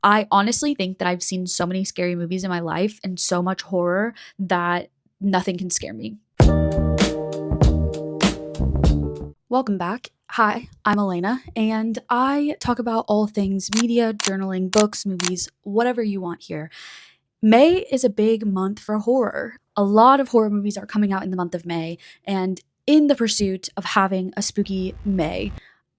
I honestly think that I've seen so many scary movies in my life and so much horror that nothing can scare me. Welcome back. Hi, I'm Elena, and I talk about all things media, journaling, books, movies, whatever you want here. May is a big month for horror. A lot of horror movies are coming out in the month of May, and in the pursuit of having a spooky May,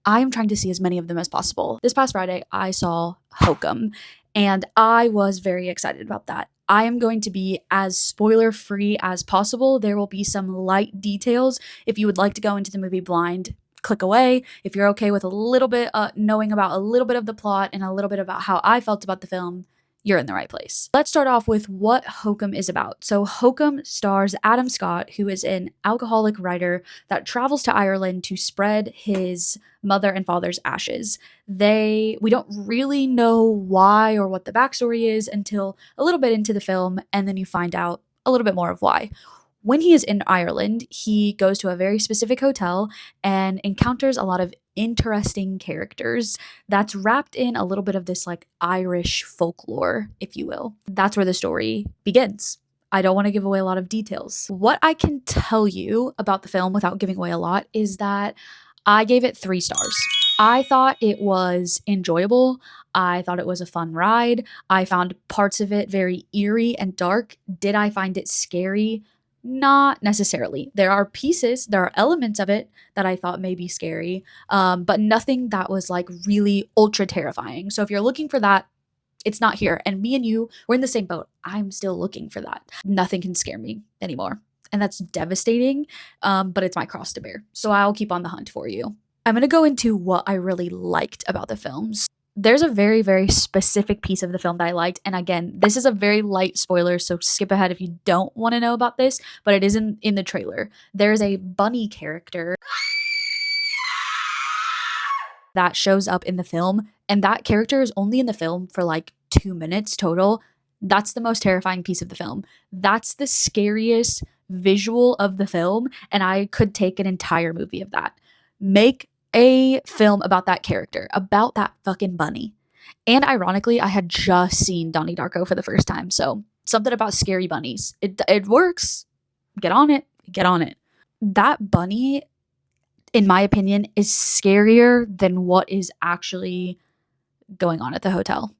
I am trying to see as many of them as possible. This past Friday, I saw Hokum, and I was very excited about that. I am going to be as spoiler free as possible. There will be some light details. If you would like to go into the movie blind, click away. If you're okay with a little bit knowing about a little bit of the plot and a little bit about how I felt about the film, you're in the right place. Let's start off with what Hokum is about. So Hokum stars Adam Scott, who is an alcoholic writer that travels to Ireland to spread his mother and father's ashes. We don't really know why or what the backstory is until a little bit into the film, and then you find out a little bit more of why. When he is in Ireland, he goes to a very specific hotel and encounters a lot of interesting characters that's wrapped in a little bit of this like Irish folklore, if you will. That's where the story begins. I don't want to give away a lot of details. What I can tell you about the film without giving away a lot is that I gave it 3 stars. I thought it was enjoyable. I thought it was a fun ride. I found parts of it very eerie and dark. Did I find it scary? Not necessarily. There are elements of it that I thought may be scary, but nothing that was like really ultra terrifying. So if you're looking for that, it's not here. And me and you, we're in the same boat. I'm still looking for that. Nothing can scare me anymore. And that's devastating, but it's my cross to bear. So I'll keep on the hunt for you. I'm going to go into what I really liked about the films. There's a very, very specific piece of the film that I liked. And again, this is a very light spoiler, so skip ahead if you don't want to know about this, but it is in the trailer. There's a bunny character that shows up in the film, and that character is only in the film for like 2 minutes total. That's the most terrifying piece of the film. That's the scariest visual of the film, and I could take an entire movie of that. Make a film about that character, about that fucking bunny. And ironically, I had just seen Donnie Darko for the first time, so something about scary bunnies. It works. Get on it. Get on it. That bunny, in my opinion, is scarier than what is actually going on at the hotel.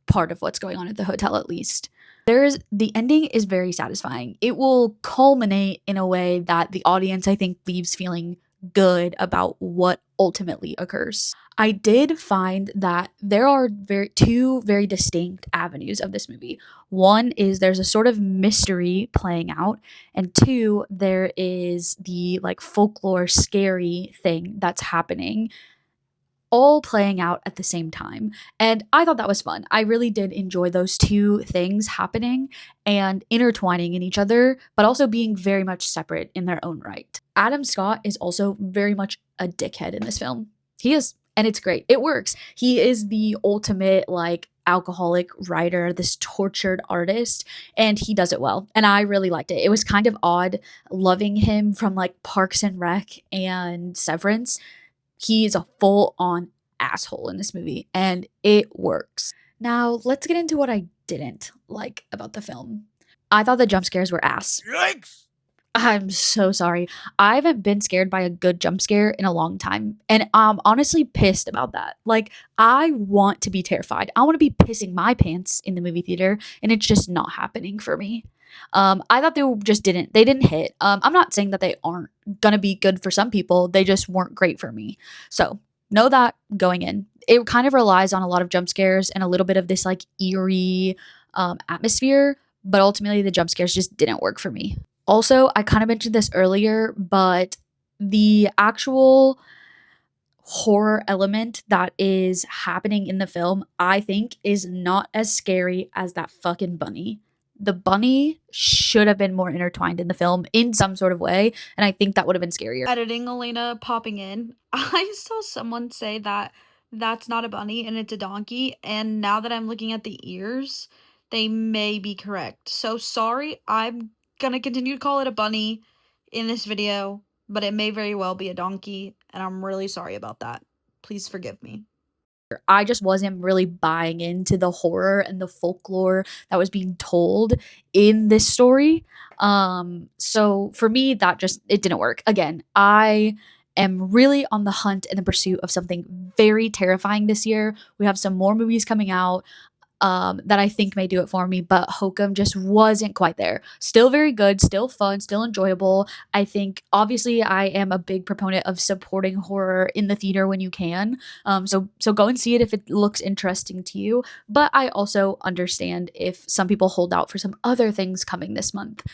Part of what's going on at the hotel, at least. The ending is very satisfying. It will culminate in a way that the audience, I think, leaves feeling good about what ultimately occurs. I did find that there are two very distinct avenues of this movie. One is there's a sort of mystery playing out, and 2, there is the like folklore scary thing that's happening, all playing out at the same time. And I thought that was fun. I really did enjoy those 2 things happening and intertwining in each other, but also being very much separate in their own right. Adam Scott is also very much a dickhead in this film. He is, and it's great. It works. He is the ultimate like alcoholic writer, this tortured artist, and he does it well. And I really liked it. It was kind of odd loving him from like Parks and Rec and Severance. He's a full-on asshole in this movie, and it works. Now, let's get into what I didn't like about the film. I thought the jump scares were ass. Yikes! I'm so sorry. I haven't been scared by a good jump scare in a long time, and I'm honestly pissed about that. Like, I want to be terrified. I want to be pissing my pants in the movie theater, and it's just not happening for me. I thought they didn't hit. I'm not saying that they aren't gonna be good for some people. They just weren't great for me. So know that going in. It kind of relies on a lot of jump scares and a little bit of this like eerie atmosphere, but ultimately the jump scares just didn't work for me. Also, I kind of mentioned this earlier, but the actual horror element that is happening in the film, I think, is not as scary as that fucking bunny. The bunny should have been more intertwined in the film in some sort of way, and I think that would have been scarier. Editing Elena popping in. I saw someone say that that's not a bunny and it's a donkey, and now that I'm looking at the ears, they may be correct. So sorry, I'm gonna continue to call it a bunny in this video, but it may very well be a donkey, and I'm really sorry about that. Please forgive me. I just wasn't really buying into the horror and the folklore that was being told in this story. So for me, that just it didn't work. Again, I am really on the hunt and the pursuit of something very terrifying this year. We have some more movies coming out that I think may do it for me, but Hokum just wasn't quite there. Still very good, still fun, still enjoyable. I think obviously I am a big proponent of supporting horror in the theater when you can. So go and see it if it looks interesting to you. But I also understand if some people hold out for some other things coming this month.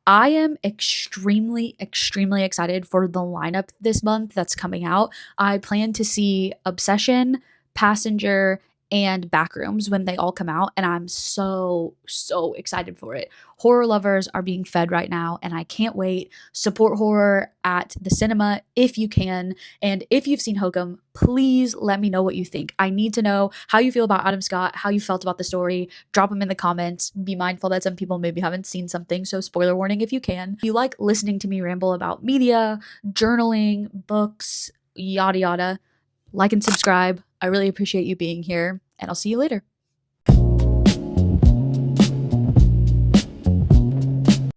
I am extremely, extremely excited for the lineup this month that's coming out. I plan to see Obsession, Passenger, and Backrooms when they all come out, and I'm so, so excited for it. Horror lovers are being fed right now, and I can't wait. Support horror at the cinema if you can. And if you've seen Hokum, please let me know what you think. I need to know how you feel about Adam Scott, how you felt about the story. Drop them in the comments. Be mindful that some people maybe haven't seen something, so spoiler warning if you can. If you like listening to me ramble about media, journaling, books, yada yada, like and subscribe. I really appreciate you being here, and I'll see you later.